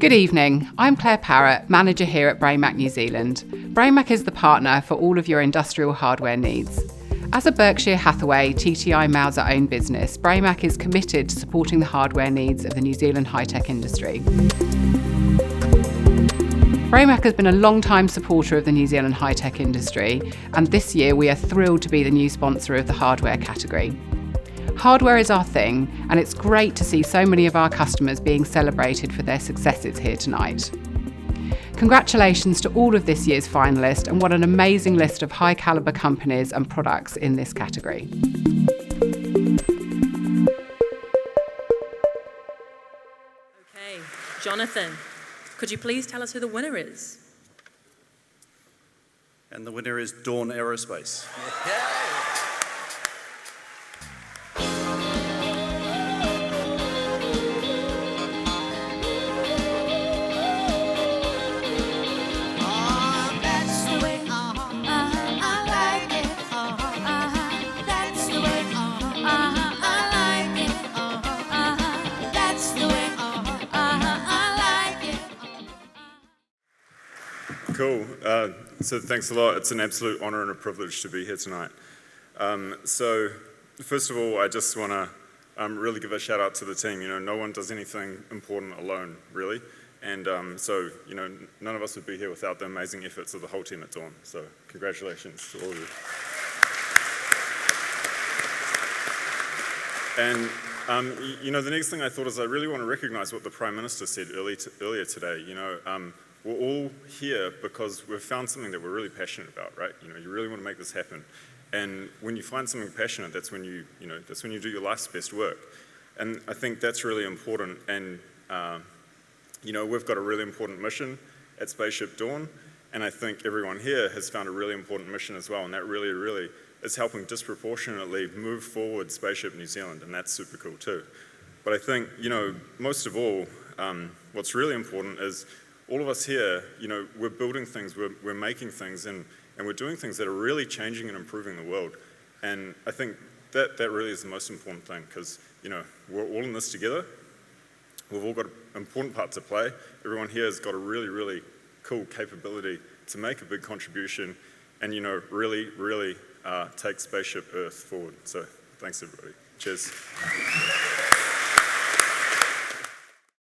Good evening, I'm Claire Parrott, manager here at Braemac New Zealand. Braemac is the partner for all of your industrial hardware needs. As a Berkshire Hathaway TTI Mauser-owned business, Braemac is committed to supporting the hardware needs of the New Zealand high-tech industry. Braemac has been a long-time supporter of the New Zealand high-tech industry, and this year we are thrilled to be the new sponsor of the hardware category. Hardware is our thing, and it's great to see so many of our customers being celebrated for their successes here tonight. Congratulations to all of this year's finalists, and what an amazing list of high-calibre companies and products in this category. Okay, Jonathan, could you please tell us who the winner is? And the winner is Dawn Aerospace. Cool. So thanks a lot. It's an absolute honour and a privilege to be here tonight. So first of all, I just want to really give a shout out to the team. You know, no one does anything important alone, really. And so, you know, none of us would be here without the amazing efforts of the whole team at Dawn. So congratulations to all of you. And, you know, the next thing I thought is I really want to recognise what the Prime Minister said earlier today. You know, we're all here because we've found something that we're really passionate about, right? You know, you really want to make this happen. And when you find something passionate, that's when you do your life's best work. And I think that's really important. And, you know, we've got a really important mission at Spaceship Dawn. And I think everyone here has found a really important mission as well. And that really, really is helping disproportionately move forward Spaceship New Zealand. And that's super cool too. But I think, you know, most of all, what's really important is all of us here, you know, we're building things, we're making things, and we're doing things that are really changing and improving the world. And I think that really is the most important thing, because, you know, we're all in this together. We've all got an important part to play. Everyone here has got a really, really cool capability to make a big contribution and, you know, really, really take Spaceship Earth forward. So thanks, everybody. Cheers.